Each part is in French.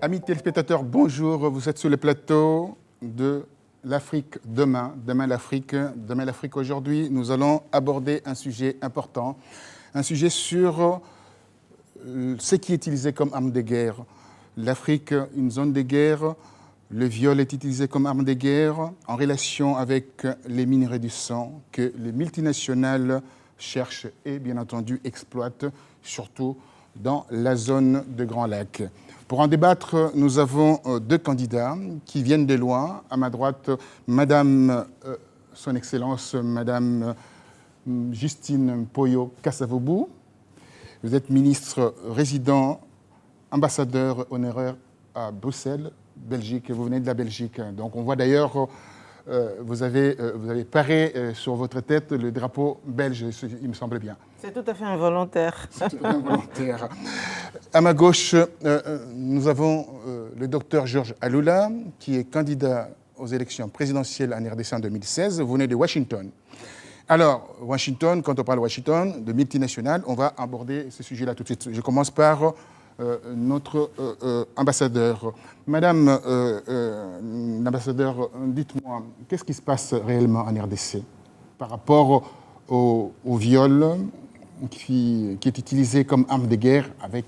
Amis téléspectateurs, bonjour. Vous êtes sur le plateau de l'Afrique demain. Demain l'Afrique aujourd'hui. Nous allons aborder un sujet important, un sujet sur ce qui est utilisé comme arme de guerre. L'Afrique, une zone de guerre. Le viol est utilisé comme arme de guerre en relation avec les minerais du sang que les multinationales cherchent et bien entendu exploitent, surtout dans la zone de Grand Lac. Pour en débattre, nous avons deux candidats qui viennent de loin. À ma droite, Madame, Son Excellence, Madame Justine Poyo Kassavobou. Vous êtes ministre résident, ambassadeur honoraire à Bruxelles, Belgique. Vous venez de la Belgique. Donc on voit d'ailleurs, vous avez paré sur votre tête le drapeau belge, il me semble bien. C'est tout à fait involontaire. C'est tout à fait involontaire. À ma gauche, nous avons le docteur Georges Aloula, qui est candidat aux élections présidentielles en RDC en 2016. Vous venez de Washington. Alors, Washington, quand on parle de Washington, de multinationales, on va aborder ce sujet-là tout de suite. Je commence par notre ambassadeur. Madame l'ambassadeur, dites-moi, qu'est-ce qui se passe réellement en RDC par rapport au viol qui est utilisé comme arme de guerre avec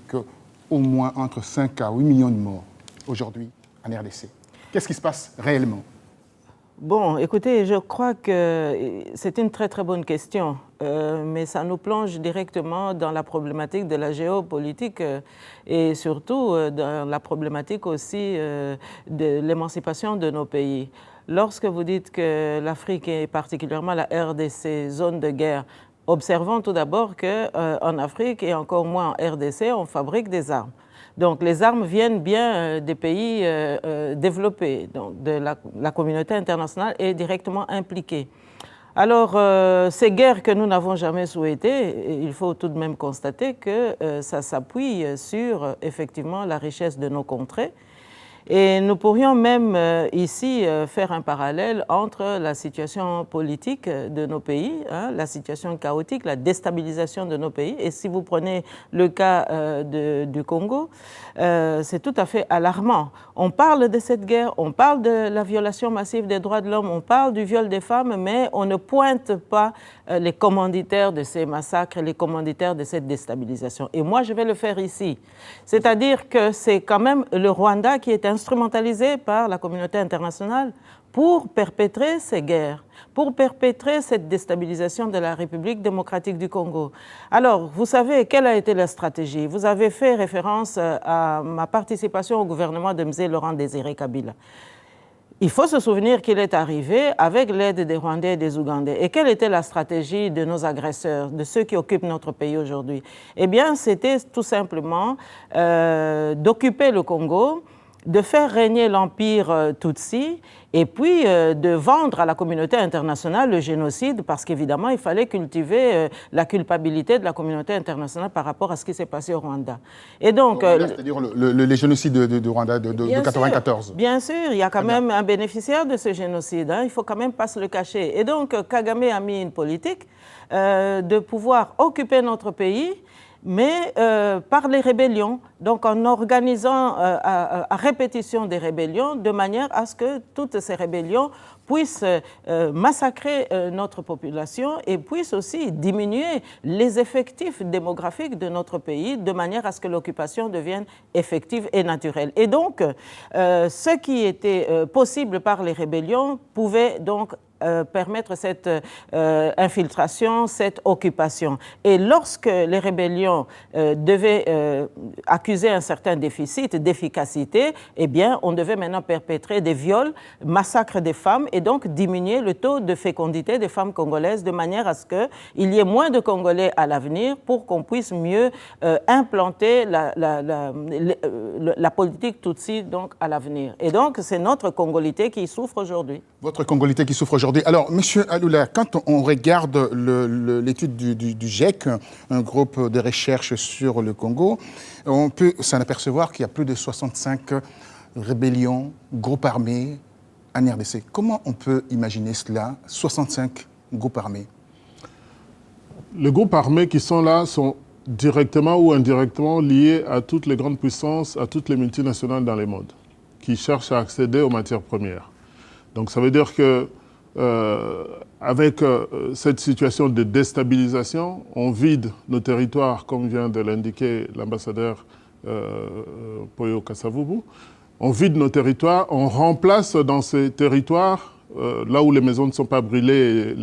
au moins entre 5 à 8 millions de morts aujourd'hui en RDC. Qu'est-ce qui se passe réellement? Bon, écoutez, je crois que c'est une très très bonne question, mais ça nous plonge directement dans la problématique de la géopolitique et surtout dans la problématique aussi de l'émancipation de nos pays. Lorsque vous dites que l'Afrique et particulièrement la RDC, zone de guerre, observons tout d'abord qu'en Afrique et encore moins en RDC, on fabrique des armes. Donc les armes viennent bien des pays développés, donc la communauté internationale est directement impliquée. Alors ces guerres que nous n'avons jamais souhaitées, il faut tout de même constater que ça s'appuie sur effectivement la richesse de nos contrées. Et nous pourrions même ici faire un parallèle entre la situation politique de nos pays, la situation chaotique, la déstabilisation de nos pays. Et si vous prenez le cas du Congo, c'est tout à fait alarmant. On parle de cette guerre, on parle de la violation massive des droits de l'homme, on parle du viol des femmes, mais on ne pointe pas les commanditaires de ces massacres, les commanditaires de cette déstabilisation. Et moi, je vais le faire ici. C'est-à-dire que c'est quand même le Rwanda qui est instrumentalisé par la communauté internationale pour perpétrer ces guerres, pour perpétrer cette déstabilisation de la République démocratique du Congo. Alors, vous savez, quelle a été la stratégie? Vous avez fait référence à ma participation au gouvernement de M. Laurent Désiré Kabila. Il faut se souvenir qu'il est arrivé avec l'aide des Rwandais et des Ougandais. Et quelle était la stratégie de nos agresseurs, de ceux qui occupent notre pays aujourd'hui? Eh bien, c'était tout simplement d'occuper le Congo, de faire régner l'empire Tutsi et puis de vendre à la communauté internationale le génocide parce qu'évidemment, il fallait cultiver la culpabilité de la communauté internationale par rapport à ce qui s'est passé au Rwanda. Et donc, c'est-à-dire le génocide de Rwanda de 1994. Bien sûr, il y a quand même un bénéficiaire de ce génocide, il ne faut quand même pas se le cacher. Et donc, Kagame a mis une politique de pouvoir occuper notre pays, mais par les rébellions, donc en organisant à répétition des rébellions, de manière à ce que toutes ces rébellions puissent massacrer notre population et puissent aussi diminuer les effectifs démographiques de notre pays, de manière à ce que l'occupation devienne effective et naturelle. Et donc, ce qui était possible par les rébellions pouvait donc permettre cette infiltration, cette occupation. Et lorsque les rébellions devaient accuser un certain déficit d'efficacité, eh bien, on devait maintenant perpétrer des viols, massacres des femmes et donc diminuer le taux de fécondité des femmes congolaises de manière à ce qu'il y ait moins de Congolais à l'avenir pour qu'on puisse mieux implanter la politique Tutsi donc, à l'avenir. Et donc, c'est notre congolité qui souffre aujourd'hui. Votre congolité qui souffre aujourd'hui. Alors, Monsieur Aloula, quand on regarde l'étude du GIEC, un groupe de recherche sur le Congo, on peut s'en apercevoir qu'il y a plus de 65 rébellions, groupes armés en RDC. Comment on peut imaginer cela, 65 groupes armés? Les groupes armés qui sont là sont directement ou indirectement liés à toutes les grandes puissances, à toutes les multinationales dans le monde, qui cherchent à accéder aux matières premières. Donc ça veut dire que avec cette situation de déstabilisation, on vide nos territoires, comme vient de l'indiquer l'ambassadeur Poyo Kasavubu. On vide nos territoires, on remplace dans ces territoires, là où les maisons ne sont pas brûlées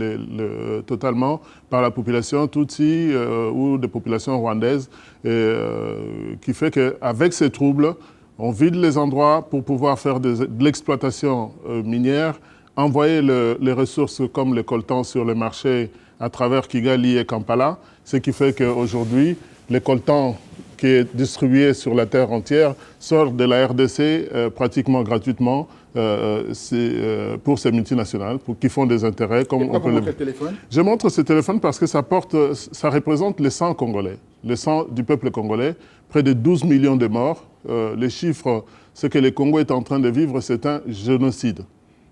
totalement par la population Tutsi ou des populations rwandaises, qui fait qu'avec ces troubles, on vide les endroits pour pouvoir faire de l'exploitation minière, envoyer les ressources comme le coltan sur le marché à travers Kigali et Kampala, ce qui fait qu'aujourd'hui, le coltan qui est distribué sur la terre entière sort de la RDC pratiquement gratuitement pour ces multinationales qui font des intérêts. Comme on peut le téléphone. Je montre ce téléphone parce que ça représente le sang congolais, le sang du peuple congolais, près de 12 millions de morts. Les chiffres, ce que le Congo est en train de vivre, c'est un génocide.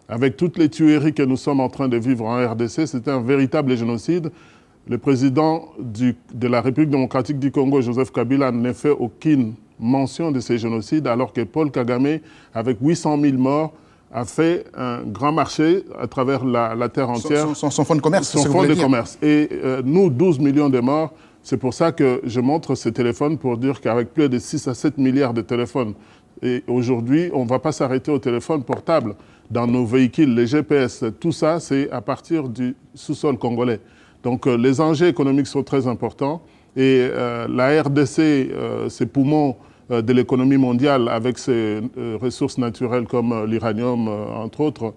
Avec toutes les tueries que nous sommes en train de vivre en RDC, c'est un véritable génocide. Le président de la République démocratique du Congo, Joseph Kabila, n'a fait aucune mention de ces génocides, alors que Paul Kagame, avec 800 000 morts, a fait un grand marché à travers la terre entière. Son fonds de commerce. Son fonds de commerce. Et nous, 12 millions de morts, c'est pour ça que je montre ce téléphone pour dire qu'avec plus de 6 à 7 milliards de téléphones, et aujourd'hui, on ne va pas s'arrêter au téléphone portable dans nos véhicules, les GPS, tout ça, c'est à partir du sous-sol congolais. Donc les enjeux économiques sont très importants et la RDC, ses poumons de l'économie mondiale avec ses ressources naturelles comme l'uranium, entre autres,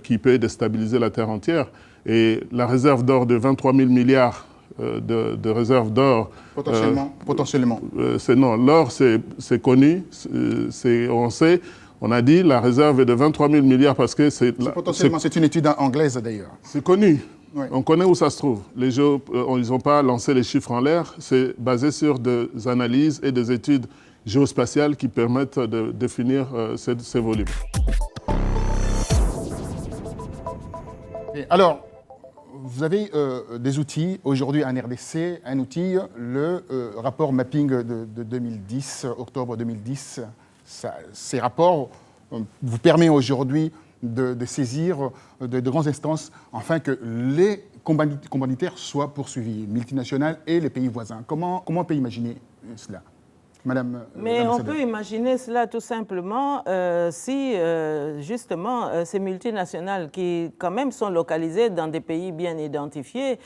qui peut déstabiliser la terre entière. Et la réserve d'or de 23 000 milliards de réserves d'or. Potentiellement. Non, l'or, c'est connu, on sait. On a dit la réserve est de 23 000 milliards parce que c'est... Potentiellement, c'est une étude anglaise d'ailleurs. C'est connu. Oui. On connaît où ça se trouve. Les gens, ils n'ont pas lancé les chiffres en l'air. C'est basé sur des analyses et des études géospatiales qui permettent de définir ces volumes. Alors, vous avez des outils aujourd'hui en RDC, un outil, le rapport mapping de 2010, octobre 2010. Ces rapports vous permettent aujourd'hui de saisir de grandes instances afin que les commanditaires soient poursuivis, multinationales et les pays voisins. Comment on peut imaginer cela ? Madame, mais on peut imaginer cela tout simplement si justement ces multinationales qui quand même sont localisées dans des pays bien identifiés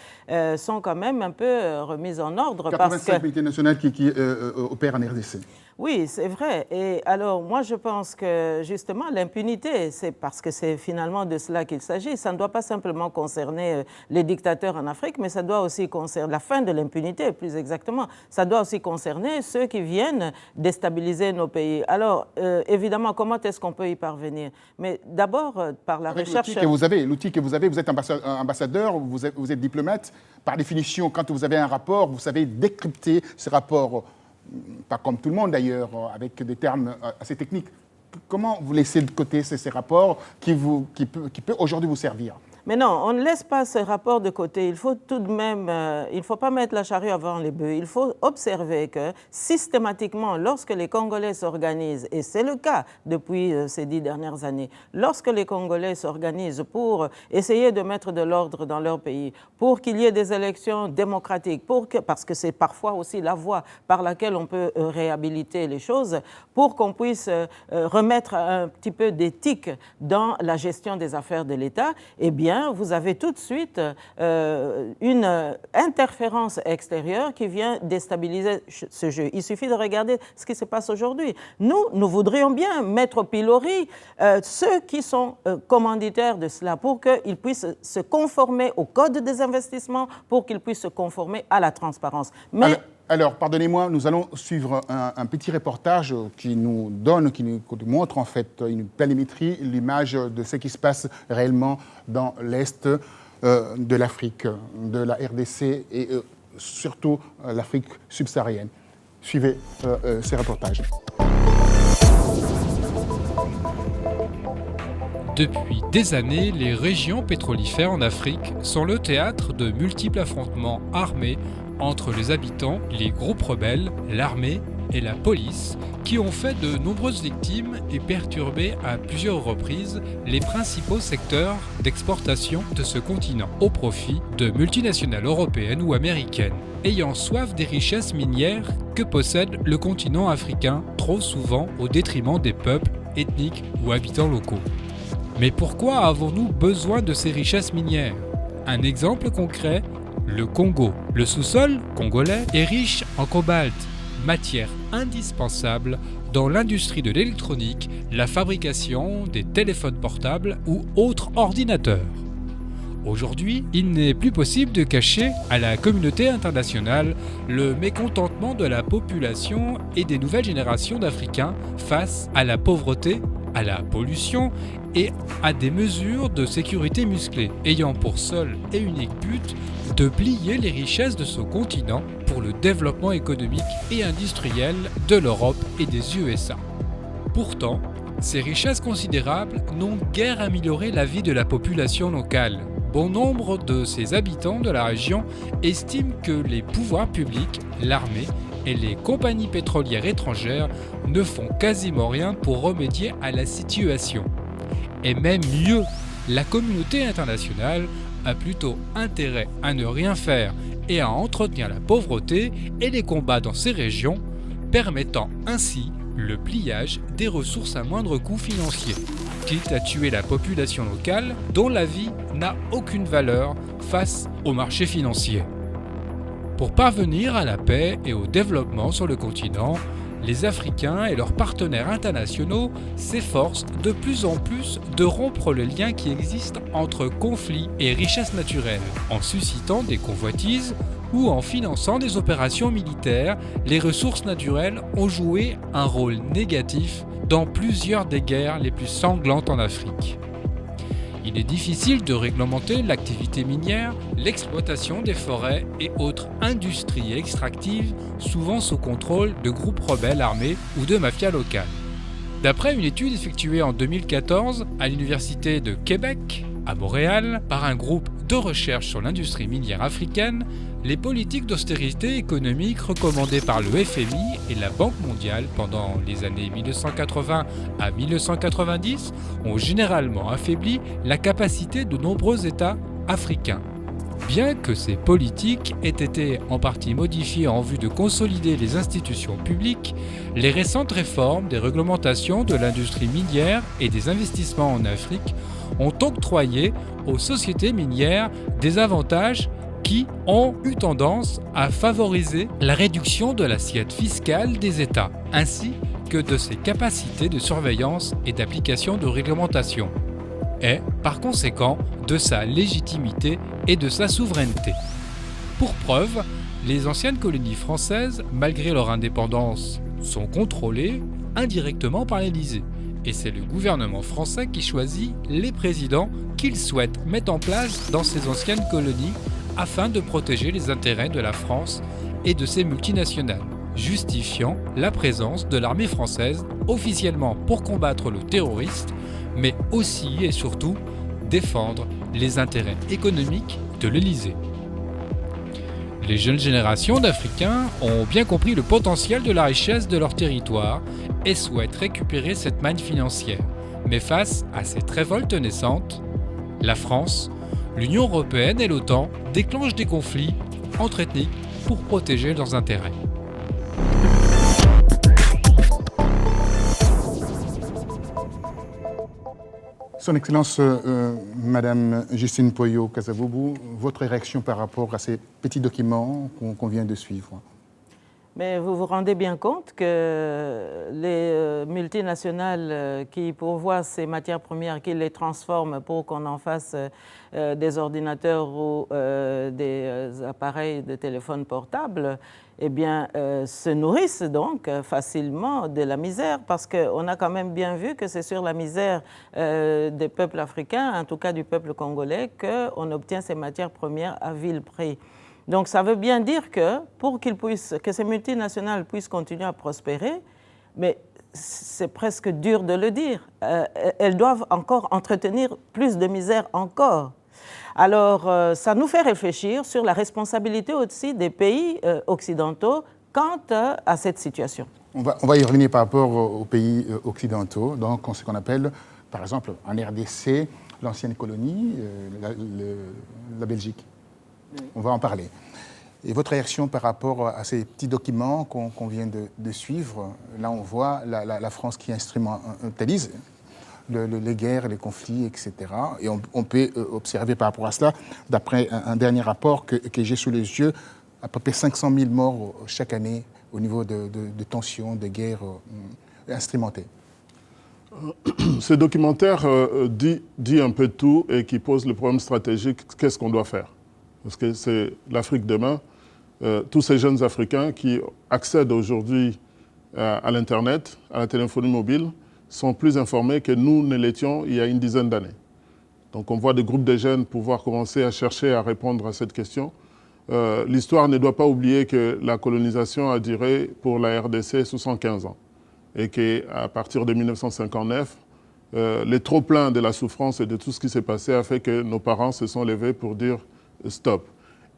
sont quand même un peu remises en ordre. 85 multinationales qui opèrent en RDC. Oui, c'est vrai. Et alors, moi, je pense que, justement, l'impunité, c'est parce que c'est finalement de cela qu'il s'agit. Ça ne doit pas simplement concerner les dictateurs en Afrique, mais ça doit aussi concerner la fin de l'impunité, plus exactement. Ça doit aussi concerner ceux qui viennent déstabiliser nos pays. Alors, évidemment, comment est-ce qu'on peut y parvenir? Mais d'abord, par la recherche... L'outil que vous avez, vous êtes ambassadeur, vous êtes diplomate. Par définition, quand vous avez un rapport, vous savez décrypter ce rapport. Pas comme tout le monde d'ailleurs, avec des termes assez techniques. Comment vous laissez de côté ces rapports qui peut aujourd'hui vous servir? Mais non, on ne laisse pas ce rapport de côté. Il faut tout de même, il ne faut pas mettre la charrue avant les bœufs. Il faut observer que systématiquement, lorsque les Congolais s'organisent, et c'est le cas depuis ces 10 dernières années, lorsque les Congolais s'organisent pour essayer de mettre de l'ordre dans leur pays, pour qu'il y ait des élections démocratiques, parce que c'est parfois aussi la voie par laquelle on peut réhabiliter les choses, pour qu'on puisse remettre un petit peu d'éthique dans la gestion des affaires de l'État, eh bien, vous avez tout de suite une interférence extérieure qui vient déstabiliser ce jeu. Il suffit de regarder ce qui se passe aujourd'hui. Nous voudrions bien mettre au pilori ceux qui sont commanditaires de cela pour qu'ils puissent se conformer au code des investissements, pour qu'ils puissent se conformer à la transparence. Mais... Alors, pardonnez-moi, nous allons suivre un petit reportage qui nous montre en fait une planimétrie, l'image de ce qui se passe réellement dans l'Est de l'Afrique, de la RDC et surtout l'Afrique subsaharienne. Suivez ces reportages. Depuis des années, les régions pétrolifères en Afrique sont le théâtre de multiples affrontements armés entre les habitants, les groupes rebelles, l'armée et la police, qui ont fait de nombreuses victimes et perturbé à plusieurs reprises les principaux secteurs d'exportation de ce continent, au profit de multinationales européennes ou américaines, ayant soif des richesses minières que possède le continent africain, trop souvent au détriment des peuples, ethniques ou habitants locaux. Mais pourquoi avons-nous besoin de ces richesses minières? Un exemple concret, le Congo. Le sous-sol congolais est riche en cobalt, matière indispensable dans l'industrie de l'électronique, la fabrication des téléphones portables ou autres ordinateurs. Aujourd'hui, il n'est plus possible de cacher à la communauté internationale le mécontentement de la population et des nouvelles générations d'Africains face à la pauvreté, à la pollution et à des mesures de sécurité musclées, ayant pour seul et unique but de plier les richesses de ce continent pour le développement économique et industriel de l'Europe et des USA. Pourtant, ces richesses considérables n'ont guère amélioré la vie de la population locale. Bon nombre de ses habitants de la région estiment que les pouvoirs publics, l'armée et les compagnies pétrolières étrangères ne font quasiment rien pour remédier à la situation. Et même mieux, la communauté internationale a plutôt intérêt à ne rien faire et à entretenir la pauvreté et les combats dans ces régions, permettant ainsi le pliage des ressources à moindre coût financier, quitte à tuer la population locale dont la vie n'a aucune valeur face au marché financier. Pour parvenir à la paix et au développement sur le continent, les Africains et leurs partenaires internationaux s'efforcent de plus en plus de rompre le lien qui existe entre conflits et richesses naturelles, en suscitant des convoitises ou en finançant des opérations militaires. Les ressources naturelles ont joué un rôle négatif dans plusieurs des guerres les plus sanglantes en Afrique. Il est difficile de réglementer l'activité minière, l'exploitation des forêts et autres industries extractives, souvent sous contrôle de groupes rebelles armés ou de mafias locales. D'après une étude effectuée en 2014 à l'Université de Québec, à Montréal, par un groupe de recherche sur l'industrie minière africaine, les politiques d'austérité économique recommandées par le FMI et la Banque mondiale pendant les années 1980 à 1990 ont généralement affaibli la capacité de nombreux États africains. Bien que ces politiques aient été en partie modifiées en vue de consolider les institutions publiques, les récentes réformes des réglementations de l'industrie minière et des investissements en Afrique ont octroyé aux sociétés minières des avantages qui ont eu tendance à favoriser la réduction de l'assiette fiscale des États, ainsi que de ses capacités de surveillance et d'application de réglementation, et, par conséquent, de sa légitimité et de sa souveraineté. Pour preuve, les anciennes colonies françaises, malgré leur indépendance, sont contrôlées indirectement par l'Élysée. Et c'est le gouvernement français qui choisit les présidents qu'il souhaite mettre en place dans ces anciennes colonies afin de protéger les intérêts de la France et de ses multinationales, justifiant la présence de l'armée française officiellement pour combattre le terrorisme, mais aussi et surtout défendre les intérêts économiques de l'Élysée. Les jeunes générations d'Africains ont bien compris le potentiel de la richesse de leur territoire et souhaitent récupérer cette manne financière. Mais face à cette révolte naissante, la France, l'Union européenne et l'OTAN déclenchent des conflits entre ethniques pour protéger leurs intérêts. Son Excellence, Madame Justine Poyo-Kasavubu, votre réaction par rapport à ces petits documents qu'on vient de suivre? Mais vous vous rendez bien compte que les multinationales qui pourvoient ces matières premières, qui les transforment pour qu'on en fasse des ordinateurs ou des appareils de téléphone portable, eh bien, se nourrissent donc facilement de la misère, parce qu'on a quand même bien vu que c'est sur la misère des peuples africains, en tout cas du peuple congolais, qu'on obtient ces matières premières à vil prix. Donc ça veut bien dire que pour que ces multinationales puissent continuer à prospérer, mais c'est presque dur de le dire, elles doivent encore entretenir plus de misère encore. Alors, ça nous fait réfléchir sur la responsabilité aussi des pays occidentaux quant à cette situation. On va y revenir par rapport aux pays occidentaux, donc ce qu'on appelle, par exemple, en RDC, l'ancienne colonie, la Belgique. Oui. On va en parler. Et votre réaction par rapport à ces petits documents qu'on vient de suivre, là on voit la France qui instrumentalise les guerres, les conflits, etc. Et on peut observer par rapport à cela, d'après un dernier rapport que j'ai sous les yeux, à peu près 500 000 morts chaque année au niveau de tensions, de guerres instrumentées. Ce documentaire dit un peu de tout et qui pose le problème stratégique, qu'est-ce qu'on doit faire? Parce que c'est l'Afrique demain, tous ces jeunes Africains qui accèdent aujourd'hui à l'Internet, à la téléphonie mobile, sont plus informés que nous ne l'étions il y a une dizaine d'années. Donc on voit des groupes de jeunes pouvoir commencer à chercher à répondre à cette question. L'histoire ne doit pas oublier que la colonisation a duré pour la RDC 75 ans et qu'à partir de 1959, les trop-pleins de la souffrance et de tout ce qui s'est passé a fait que nos parents se sont levés pour dire stop.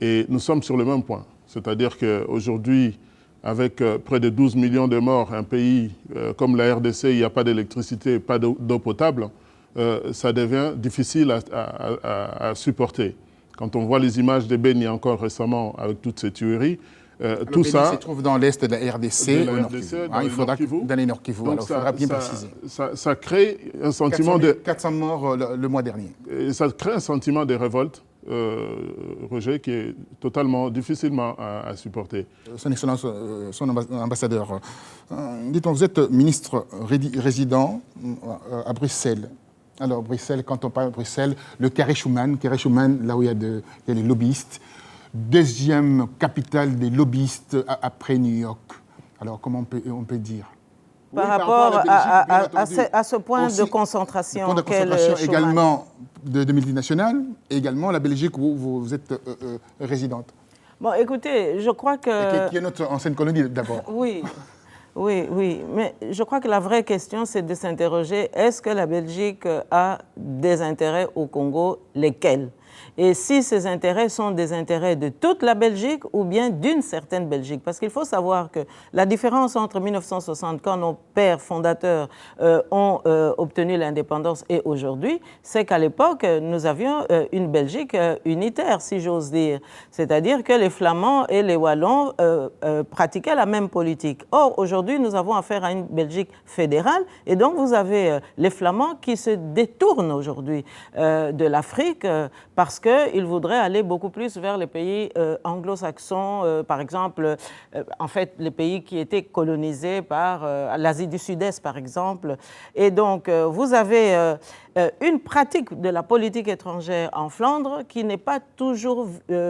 Et nous sommes sur le même point. C'est-à-dire qu'aujourd'hui, avec près de 12 millions de morts, un pays comme la RDC, il n'y a pas d'électricité, pas d'eau potable, ça devient difficile à supporter. Quand on voit les images de Beni encore récemment avec toutes ces tueries, tout Beni ça... se trouve dans l'est de la RDC, de la RDC il faudra dans les Nord Kivu. Alors, il faudra bien préciser. Ça crée un sentiment 400 morts le mois dernier. Et ça crée un sentiment de révolte, Roger, qui est totalement, difficilement à supporter. Son Excellence, son ambassadeur, dites-moi, vous êtes ministre résident à Bruxelles. Alors, Bruxelles, quand on parle de Bruxelles, le carré Schuman, là où il y a les lobbyistes, deuxième capitale des lobbyistes après New York. Alors, comment on peut dire? Par rapport à ce point aussi, de concentration. De concentration également de multinationales, et également la Belgique où vous êtes résidente. Bon, écoutez, je crois que... Qui est notre ancienne colonie d'abord. Oui. Oui, mais je crois que la vraie question, c'est de s'interroger, est-ce que la Belgique a des intérêts au Congo, lesquels? Et si ces intérêts sont des intérêts de toute la Belgique ou bien d'une certaine Belgique. Parce qu'il faut savoir que la différence entre 1960, quand nos pères fondateurs ont obtenu l'indépendance, et aujourd'hui, c'est qu'à l'époque, nous avions une Belgique unitaire, si j'ose dire. C'est-à-dire que les Flamands et les Wallons pratiquaient la même politique. Or, aujourd'hui, nous avons affaire à une Belgique fédérale, et donc vous avez les Flamands qui se détournent aujourd'hui de l'Afrique parce qu'ils voudraient aller beaucoup plus vers les pays anglo-saxons, par exemple, en fait, les pays qui étaient colonisés par l'Asie du Sud-Est, par exemple. Et donc, vous avez une pratique de la politique étrangère en Flandre qui n'est pas toujours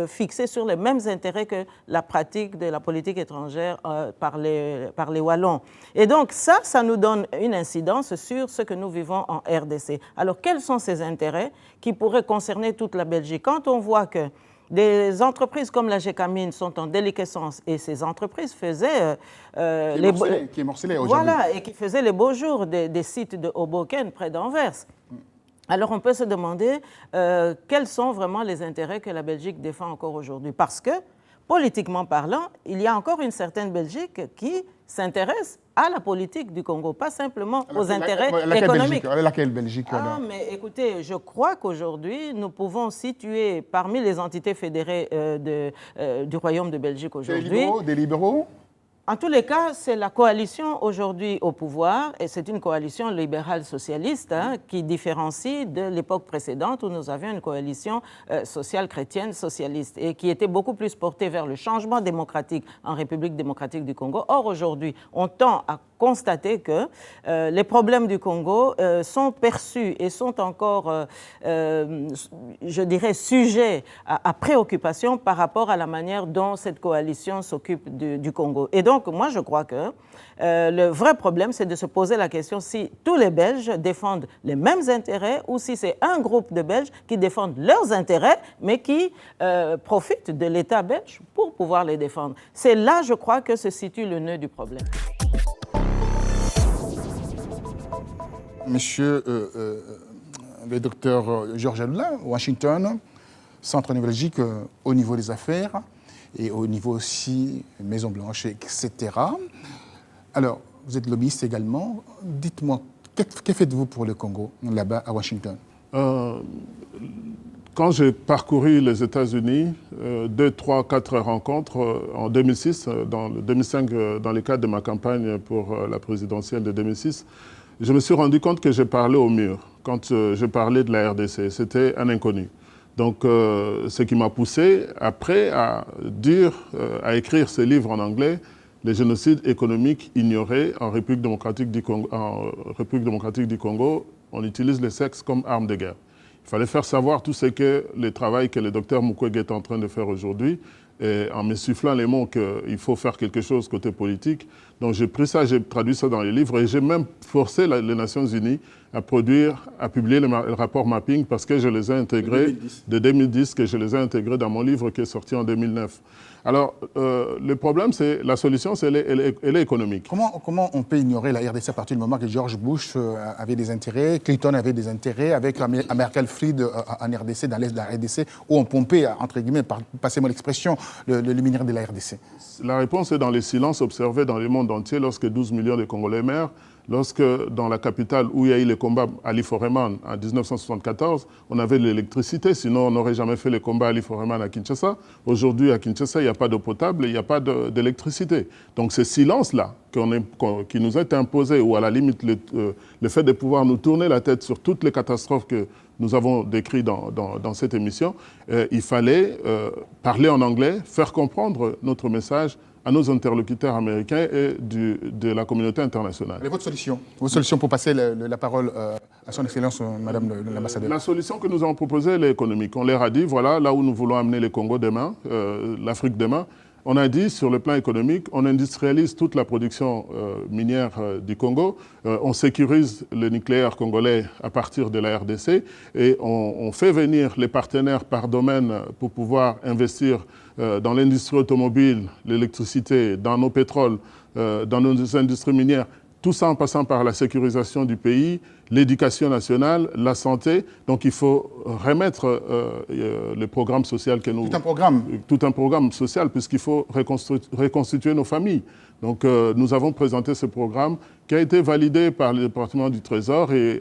fixée sur les mêmes intérêts que la pratique de la politique étrangère par les Wallons. Et donc, ça nous donne une incidence sur ce que nous vivons en RDC. Alors, quels sont ces intérêts qui pourraient concerner toute la Belgique? Quand on voit que des entreprises comme la Gécamine sont en déliquescence et ces entreprises faisaient qui est morcelé aujourd'hui. Voilà, et qui faisaient les beaux jours des sites de Hoboken près d'Anvers. Alors on peut se demander quels sont vraiment les intérêts que la Belgique défend encore aujourd'hui. Parce que, politiquement parlant, il y a encore une certaine Belgique qui s'intéresse à la politique du Congo, pas simplement aux intérêts économiques. Laquelle Belgique? Mais écoutez, je crois qu'aujourd'hui, nous pouvons situer parmi les entités fédérées du Royaume de Belgique aujourd'hui... Des libéraux? En tous les cas, c'est la coalition aujourd'hui au pouvoir, et c'est une coalition libérale socialiste qui différencie de l'époque précédente où nous avions une coalition sociale chrétienne socialiste et qui était beaucoup plus portée vers le changement démocratique en République démocratique du Congo. Or, aujourd'hui, on tend à constater que les problèmes du Congo sont perçus et sont encore, je dirais, sujets à préoccupation par rapport à la manière dont cette coalition s'occupe du Congo. Et donc, moi, je crois que le vrai problème, c'est de se poser la question si tous les Belges défendent les mêmes intérêts ou si c'est un groupe de Belges qui défendent leurs intérêts, mais qui profitent de l'État belge pour pouvoir les défendre. C'est là, je crois, que se situe le nœud du problème. monsieur le docteur Georges Aloula, Washington, centre névralgique au niveau des affaires et au niveau aussi Maison-Blanche, etc. Alors, vous êtes lobbyiste également. Dites-moi, que faites-vous pour le Congo, là-bas à Washington? Quand j'ai parcouru les États-Unis, 2, 3, 4 rencontres en 2006, 2005, dans le cadre de ma campagne pour la présidentielle de 2006, je me suis rendu compte que j'ai parlé au mur. Quand je parlais de la RDC, c'était un inconnu. Donc, ce qui m'a poussé après à écrire ce livre en anglais, Les génocides économiques ignorés en République démocratique du Congo. On utilise le sexe comme arme de guerre. Il fallait faire savoir tout ce que le travail que le docteur Mukwege est en train de faire aujourd'hui, en me soufflant les mots qu'il faut faire quelque chose côté politique. Donc j'ai pris ça, j'ai traduit ça dans les livres et j'ai même forcé les Nations Unies à publier le rapport mapping parce que je les ai intégrés de 2010, que je les ai intégrés dans mon livre qui est sorti en 2009. Alors, le problème, c'est la solution, elle est économique. Comment on peut ignorer la RDC à partir du moment que George Bush avait des intérêts, Clinton avait des intérêts avec American Fried en RDC, dans l'est de la RDC, où on pompait, entre guillemets, passez-moi l'expression, le minerai de la RDC? La réponse est dans les silences observés dans le monde entier lorsque 12 millions de Congolais meurent, lorsque dans la capitale où il y a eu les combats à Ali Foreman en 1974, on avait de l'électricité, sinon on n'aurait jamais fait les combats à Ali Foreman à Kinshasa. Aujourd'hui, à Kinshasa, il n'y a pas d'eau potable, il n'y a pas d'électricité. Donc ce silence-là qui nous a été imposé, ou à la limite le fait de pouvoir nous tourner la tête sur toutes les catastrophes que nous avons décrites dans cette émission, il fallait parler en anglais, faire comprendre notre message à nos interlocuteurs américains et de la communauté internationale. Et votre solution pour passer la parole à son Excellence, Madame l'ambassadeur? La solution que nous avons proposée, elle est économique. On leur a dit, voilà, là où nous voulons amener le Congo demain, l'Afrique demain, on a dit, sur le plan économique, on industrialise toute la production minière du Congo, on sécurise le nucléaire congolais à partir de la RDC et on fait venir les partenaires par domaine pour pouvoir investir dans l'industrie automobile, l'électricité, dans nos pétroles, dans nos industries minières, tout ça en passant par la sécurisation du pays, l'éducation nationale, la santé. Donc il faut remettre le programme social que nous... Tout un programme social, puisqu'il faut reconstituer nos familles. Donc nous avons présenté ce programme qui a été validé par le département du Trésor et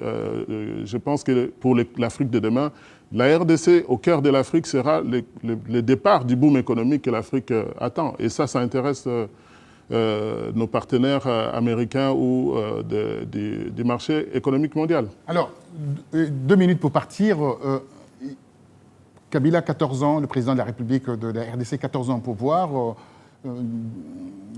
je pense que pour l'Afrique de demain, la RDC, au cœur de l'Afrique, sera le départ du boom économique que l'Afrique attend. Et ça intéresse nos partenaires américains ou du marché économique mondial. Alors, 2 minutes pour partir. Kabila, 14 ans, le président de la République de la RDC, 14 ans au pouvoir.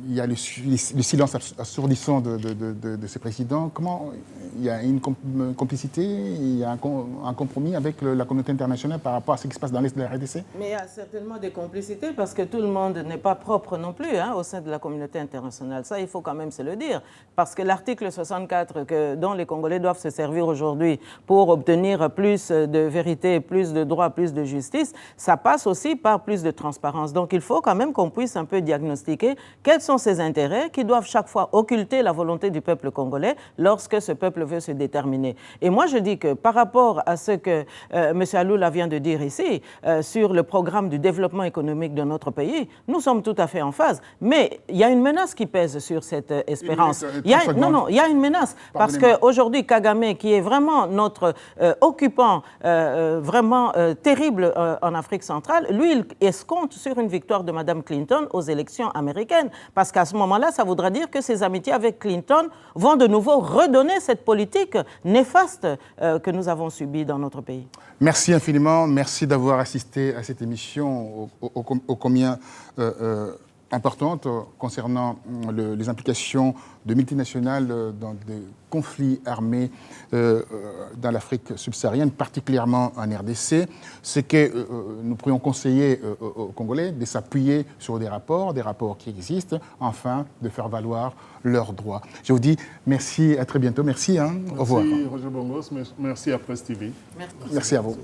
Il y a le silence assourdissant de ces présidents. Comment il y a une complicité, il y a un compromis avec la communauté internationale par rapport à ce qui se passe dans l'Est de la RDC? Mais il y a certainement des complicités parce que tout le monde n'est pas propre non plus au sein de la communauté internationale. Ça, il faut quand même se le dire. Parce que l'article 64 dont les Congolais doivent se servir aujourd'hui pour obtenir plus de vérité, plus de droit, plus de justice, ça passe aussi par plus de transparence. Donc il faut quand même qu'on puisse un peu diagnostiquer quels sont ces intérêts qui doivent chaque fois occulter la volonté du peuple congolais lorsque ce peuple veut se déterminer. Et moi, je dis que par rapport à ce que M. Aloula vient de dire ici, sur le programme du développement économique de notre pays, nous sommes tout à fait en phase. Mais il y a une menace qui pèse sur cette espérance. Il y a une menace. Parce qu'aujourd'hui, Kagame, qui est vraiment notre occupant vraiment terrible en Afrique centrale, lui, il escompte sur une victoire de Mme Clinton aux élections américaines. Parce qu'à ce moment-là, ça voudra dire que ses amitiés avec Clinton vont de nouveau redonner cette politique néfaste que nous avons subie dans notre pays. Merci infiniment. Merci d'avoir assisté à cette émission ô combien importante concernant les implications de multinationales dans des conflits armés dans l'Afrique subsaharienne, particulièrement en RDC. C'est que nous pourrions conseiller aux Congolais de s'appuyer sur des rapports qui existent, afin de faire valoir leurs droits. Je vous dis merci, à très bientôt. Merci, au revoir. Merci Roger Bongos, merci à Presse TV. Merci à vous.